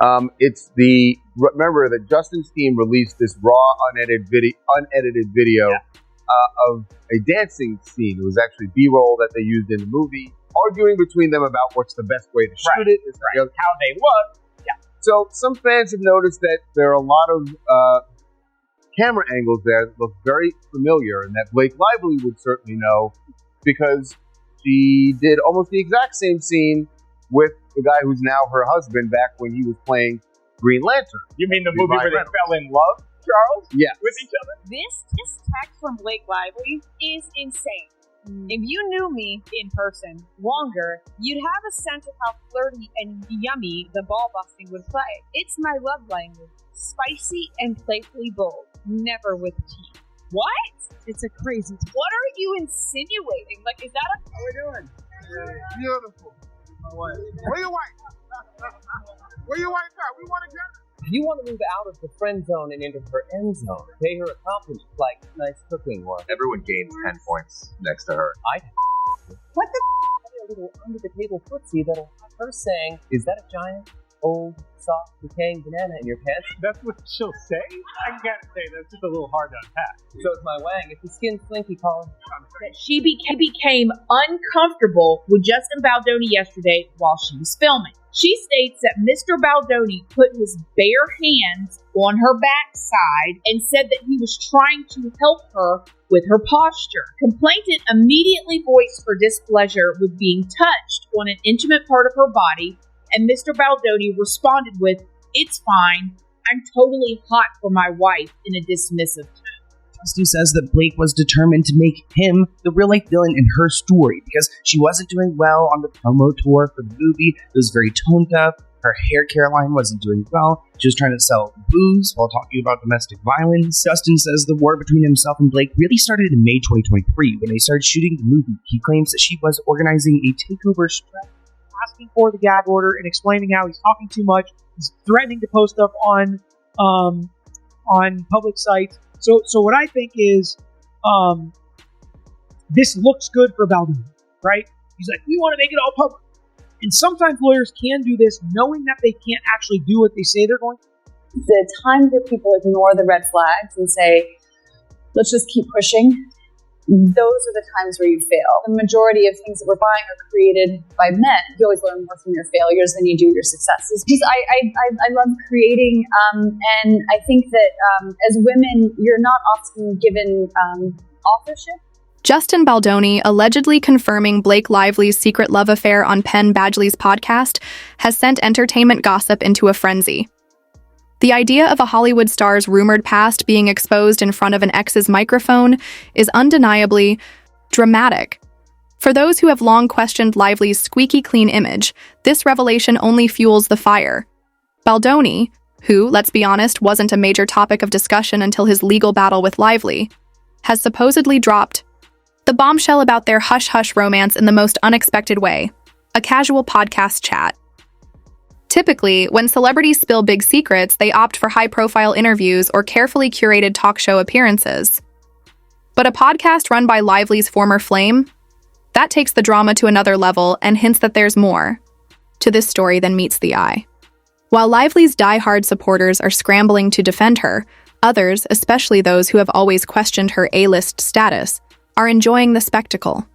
Remember that Justin's team released this raw, unedited video of a dancing scene. It was actually B-roll that they used in the movie, arguing between them about what's the best way to shoot it. How they look. Yeah. So some fans have noticed that there are a lot of camera angles there that look very familiar, and that Blake Lively would certainly know because she did almost the exact same scene with the guy who's now her husband back when he was playing Green Lantern. You mean the movie where they fell in love, Charles? Yes. With each other? This text from Blake Lively is insane. If you knew me in person longer, you'd have a sense of how flirty and yummy the ball busting would play. It's my love language. Spicy and playfully bold. Never with tea. What? It's a crazy text. What are you insinuating? Like, is that a... How we doing? Beautiful. Where your wife? Where your wife at? We want to get her. You want to move out of the friend zone and into her end zone. Pay her a compliment like nice cooking or... Everyone gains 10 points next to her. What the a little under-the-table footsie that'll have her saying, is that a giant, old, soft, decaying banana in your pants? That's what she'll say? I gotta say, that's just a little hard to unpack. So is my wang. If the skin's flinky, Colin. That she became uncomfortable with Justin Baldoni yesterday while she was filming. She states that Mr. Baldoni put his bare hands on her backside and said that he was trying to help her with her posture. Complainant immediately voiced her displeasure with being touched on an intimate part of her body, and Mr. Baldoni responded with, "It's fine. I'm totally hot for my wife," in a dismissive tone. Justin says that Blake was determined to make him the real-life villain in her story because she wasn't doing well on the promo tour for the movie. It was very toned up. Her hair care line wasn't doing well. She was trying to sell booze while talking about domestic violence. Justin says the war between himself and Blake really started in May 2023 when they started shooting the movie. He claims that she was organizing a takeover strategy, Asking for the gag order and explaining how he's talking too much. He's threatening to post stuff on public sites. So what I think is, this looks good for Baldoni, right? He's like, we want to make it all public. And sometimes lawyers can do this knowing that they can't actually do what they say they're going to. The times where people ignore the red flags and say, let's just keep pushing, those are the times where you fail. The majority of things that we're buying are created by men. You always learn more from your failures than you do your successes. Just I love creating, and I think that as women, you're not often given authorship. Justin Baldoni, allegedly confirming Blake Lively's secret love affair on Penn Badgley's podcast, has sent entertainment gossip into a frenzy. The idea of a Hollywood star's rumored past being exposed in front of an ex's microphone is undeniably dramatic. For those who have long questioned Lively's squeaky clean image, this revelation only fuels the fire. Baldoni, who, let's be honest, wasn't a major topic of discussion until his legal battle with Lively, has supposedly dropped the bombshell about their hush-hush romance in the most unexpected way, a casual podcast chat. Typically, when celebrities spill big secrets, they opt for high-profile interviews or carefully curated talk show appearances. But a podcast run by Lively's former flame? That takes the drama to another level and hints that there's more to this story than meets the eye. While Lively's die-hard supporters are scrambling to defend her, others, especially those who have always questioned her A-list status, are enjoying the spectacle.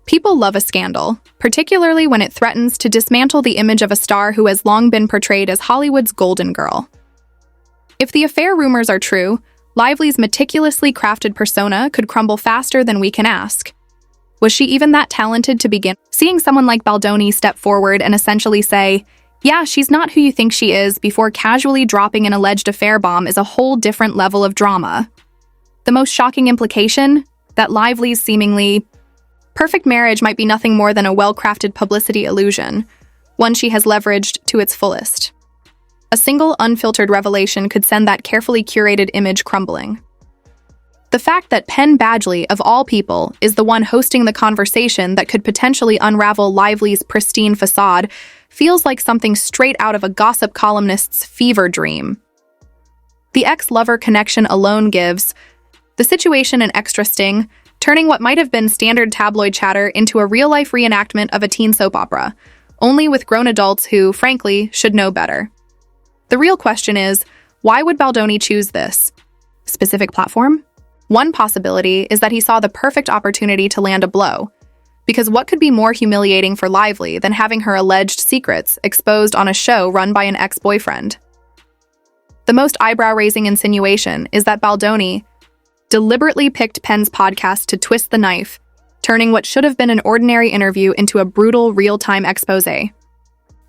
People love a scandal, particularly when it threatens to dismantle the image of a star who has long been portrayed as Hollywood's golden girl. If the affair rumors are true, Lively's meticulously crafted persona could crumble faster than we can ask. Was she even that talented to begin? Seeing someone like Baldoni step forward and essentially say, "Yeah, she's not who you think she is," before casually dropping an alleged affair bomb is a whole different level of drama. The most shocking implication? That Lively's seemingly perfect marriage might be nothing more than a well-crafted publicity illusion, one she has leveraged to its fullest. A single unfiltered revelation could send that carefully curated image crumbling. The fact that Penn Badgley, of all people, is the one hosting the conversation that could potentially unravel Lively's pristine facade feels like something straight out of a gossip columnist's fever dream. The ex-lover connection alone gives the situation an extra sting, turning what might have been standard tabloid chatter into a real-life reenactment of a teen soap opera, only with grown adults who, frankly, should know better. The real question is, why would Baldoni choose this specific platform? One possibility is that he saw the perfect opportunity to land a blow. Because what could be more humiliating for Lively than having her alleged secrets exposed on a show run by an ex-boyfriend? The most eyebrow-raising insinuation is that Baldoni deliberately picked Penn's podcast to twist the knife, turning what should have been an ordinary interview into a brutal real-time exposé.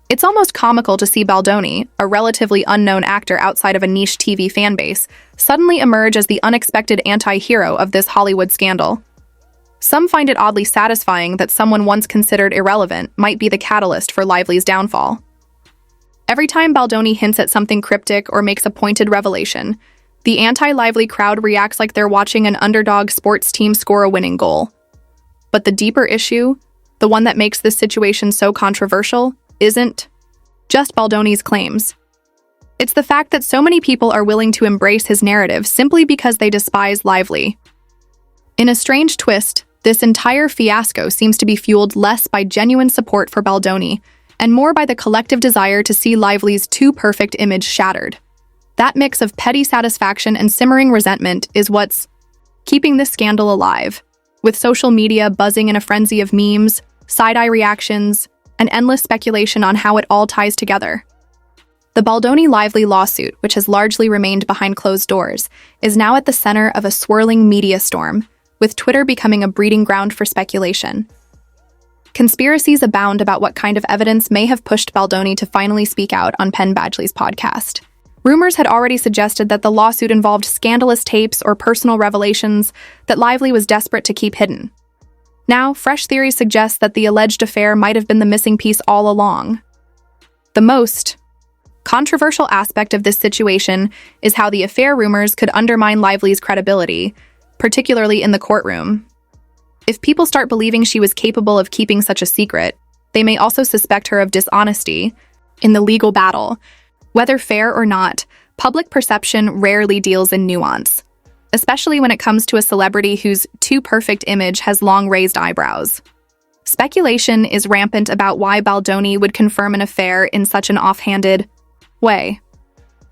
It's almost comical to see Baldoni, a relatively unknown actor outside of a niche TV fanbase, suddenly emerge as the unexpected anti-hero of this Hollywood scandal. Some find it oddly satisfying that someone once considered irrelevant might be the catalyst for Lively's downfall. Every time Baldoni hints at something cryptic or makes a pointed revelation, the anti-Lively crowd reacts like they're watching an underdog sports team score a winning goal. But the deeper issue, the one that makes this situation so controversial, isn't just Baldoni's claims. It's the fact that so many people are willing to embrace his narrative simply because they despise Lively. In a strange twist, this entire fiasco seems to be fueled less by genuine support for Baldoni and more by the collective desire to see Lively's too-perfect image shattered. That mix of petty satisfaction and simmering resentment is what's keeping this scandal alive, with social media buzzing in a frenzy of memes, side-eye reactions, and endless speculation on how it all ties together. The Baldoni-Lively lawsuit, which has largely remained behind closed doors, is now at the center of a swirling media storm, with Twitter becoming a breeding ground for speculation. Conspiracies abound about what kind of evidence may have pushed Baldoni to finally speak out on Penn Badgley's podcast. Rumors had already suggested that the lawsuit involved scandalous tapes or personal revelations that Lively was desperate to keep hidden. Now, fresh theories suggest that the alleged affair might have been the missing piece all along. The most controversial aspect of this situation is how the affair rumors could undermine Lively's credibility, particularly in the courtroom. If people start believing she was capable of keeping such a secret, they may also suspect her of dishonesty in the legal battle. Whether fair or not, public perception rarely deals in nuance, especially when it comes to a celebrity whose too-perfect image has long raised eyebrows. Speculation is rampant about why Baldoni would confirm an affair in such an offhanded way.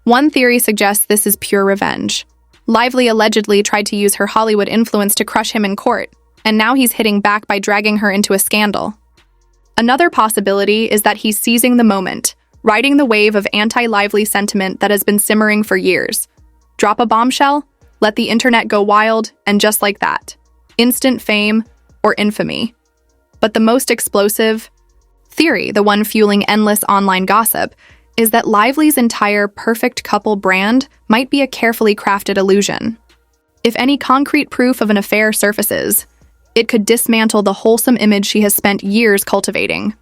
One theory suggests this is pure revenge. Lively allegedly tried to use her Hollywood influence to crush him in court, and now he's hitting back by dragging her into a scandal. Another possibility is that he's seizing the moment, riding the wave of anti-Lively sentiment that has been simmering for years. Drop a bombshell, let the internet go wild, and just like that, instant fame or infamy. But the most explosive theory, the one fueling endless online gossip, is that Lively's entire perfect couple brand might be a carefully crafted illusion. If any concrete proof of an affair surfaces, it could dismantle the wholesome image she has spent years cultivating.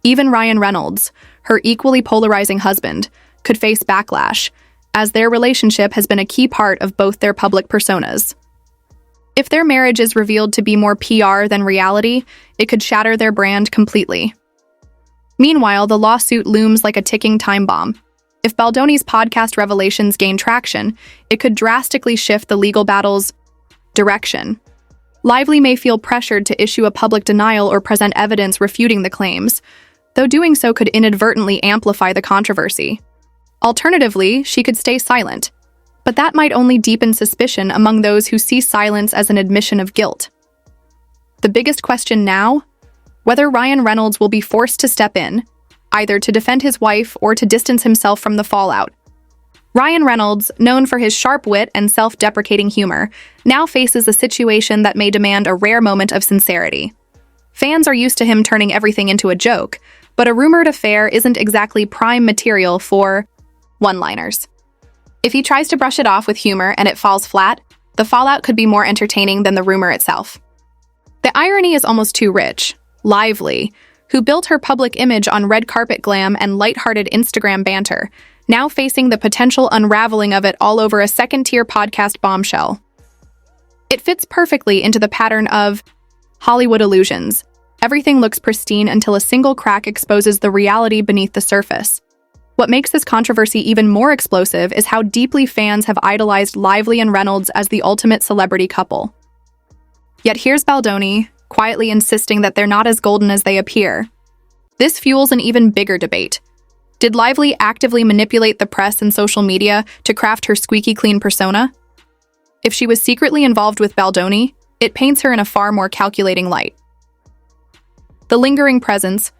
Even Ryan Reynolds, her equally polarizing husband, could face backlash, as their relationship has been a key part of both their public personas. If their marriage is revealed to be more PR than reality, it could shatter their brand completely. Meanwhile, the lawsuit looms like a ticking time bomb. If Baldoni's podcast revelations gain traction, it could drastically shift the legal battle's direction. Lively may feel pressured to issue a public denial or present evidence refuting the claims, though doing so could inadvertently amplify the controversy. Alternatively, she could stay silent, but that might only deepen suspicion among those who see silence as an admission of guilt. The biggest question now? Whether Ryan Reynolds will be forced to step in, either to defend his wife or to distance himself from the fallout. Ryan Reynolds, known for his sharp wit and self-deprecating humor, now faces a situation that may demand a rare moment of sincerity. Fans are used to him turning everything into a joke, but a rumored affair isn't exactly prime material for one-liners. If he tries to brush it off with humor and it falls flat, the fallout could be more entertaining than the rumor itself. The irony is almost too rich. Lively, who built her public image on red carpet glam and lighthearted Instagram banter, now facing the potential unraveling of it all over a second-tier podcast bombshell. It fits perfectly into the pattern of Hollywood illusions. Everything looks pristine until a single crack exposes the reality beneath the surface. What makes this controversy even more explosive is how deeply fans have idolized Lively and Reynolds as the ultimate celebrity couple. Yet here's Baldoni, quietly insisting that they're not as golden as they appear. This fuels an even bigger debate. Did Lively actively manipulate the press and social media to craft her squeaky clean persona? If she was secretly involved with Baldoni, it paints her in a far more calculating light. The lingering presence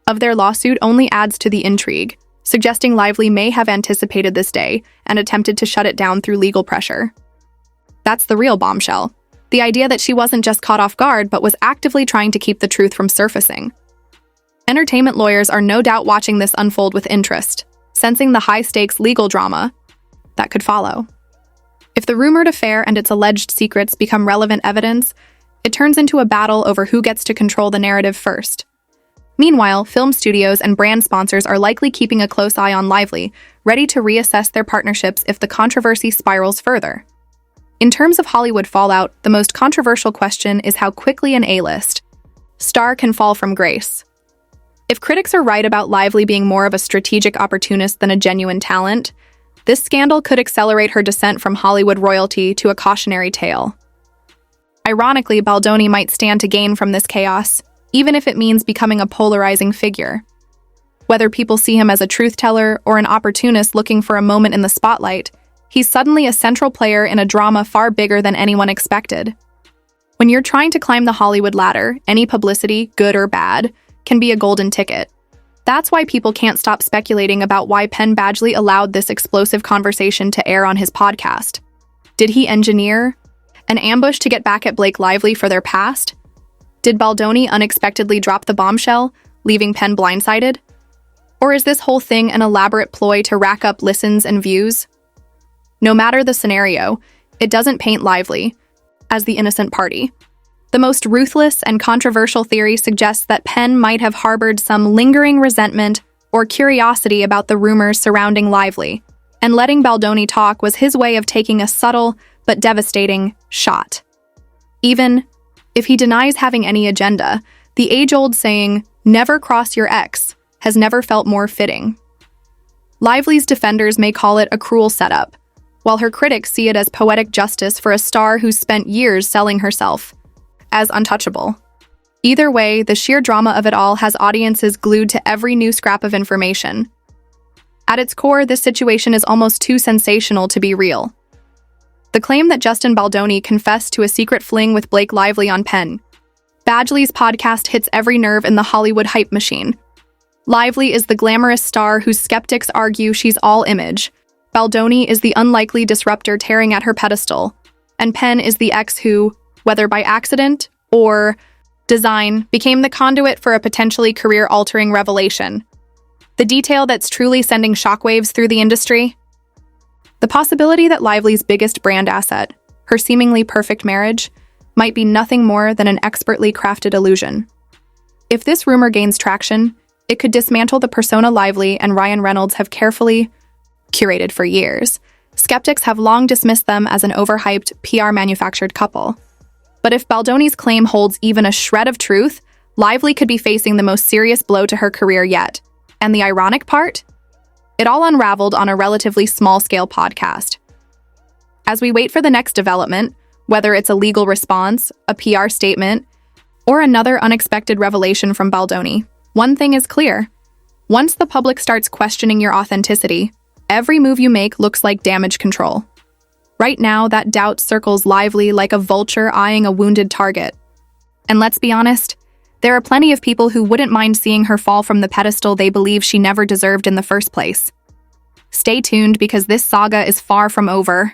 of their lawsuit only adds to the intrigue, suggesting Lively may have anticipated this day and attempted to shut it down through legal pressure. That's the real bombshell. The idea that she wasn't just caught off guard, but was actively trying to keep the truth from surfacing. Entertainment lawyers are no doubt watching this unfold with interest, sensing the high-stakes legal drama that could follow. If the rumored affair and its alleged secrets become relevant evidence, it turns into a battle over who gets to control the narrative first. Meanwhile, film studios and brand sponsors are likely keeping a close eye on Lively, ready to reassess their partnerships if the controversy spirals further. In terms of Hollywood fallout, the most controversial question is how quickly an A-list star can fall from grace. If critics are right about Lively being more of a strategic opportunist than a genuine talent, this scandal could accelerate her descent from Hollywood royalty to a cautionary tale. Ironically, Baldoni might stand to gain from this chaos, even if it means becoming a polarizing figure. Whether people see him as a truth-teller or an opportunist looking for a moment in the spotlight, he's suddenly a central player in a drama far bigger than anyone expected. When you're trying to climb the Hollywood ladder, any publicity, good or bad, can be a golden ticket. That's why people can't stop speculating about why Penn Badgley allowed this explosive conversation to air on his podcast. Did he engineer an ambush to get back at Blake Lively for their past? Did Baldoni unexpectedly drop the bombshell, leaving Penn blindsided? Or is this whole thing an elaborate ploy to rack up listens and views? No matter the scenario, it doesn't paint Lively as the innocent party. The most ruthless and controversial theory suggests that Penn might have harbored some lingering resentment or curiosity about the rumors surrounding Lively, and letting Baldoni talk was his way of taking a subtle but devastating shot. Even if he denies having any agenda, the age-old saying, "Never cross your ex," has never felt more fitting. Lively's defenders may call it a cruel setup, while her critics see it as poetic justice for a star who's spent years selling herself as untouchable. Either way, the sheer drama of it all has audiences glued to every new scrap of information. At its core, this situation is almost too sensational to be real. The claim that Justin Baldoni confessed to a secret fling with Blake Lively on Penn Badgley's podcast hits every nerve in the Hollywood hype machine. Lively is the glamorous star whose skeptics argue she's all image. Baldoni is the unlikely disruptor tearing at her pedestal. And Penn is the ex who, whether by accident or design, became the conduit for a potentially career-altering revelation. The detail that's truly sending shockwaves through the industry? The possibility that Lively's biggest brand asset, her seemingly perfect marriage, might be nothing more than an expertly crafted illusion. If this rumor gains traction, it could dismantle the persona Lively and Ryan Reynolds have carefully curated for years. Skeptics have long dismissed them as an overhyped, PR-manufactured couple. But if Baldoni's claim holds even a shred of truth, Lively could be facing the most serious blow to her career yet. And the ironic part? It all unraveled on a relatively small-scale podcast. As we wait for the next development, whether it's a legal response, a PR statement, or another unexpected revelation from Baldoni, one thing is clear. Once the public starts questioning your authenticity, every move you make looks like damage control. Right now, that doubt circles Lively like a vulture eyeing a wounded target. And let's be honest, there are plenty of people who wouldn't mind seeing her fall from the pedestal they believe she never deserved in the first place. Stay tuned because this saga is far from over.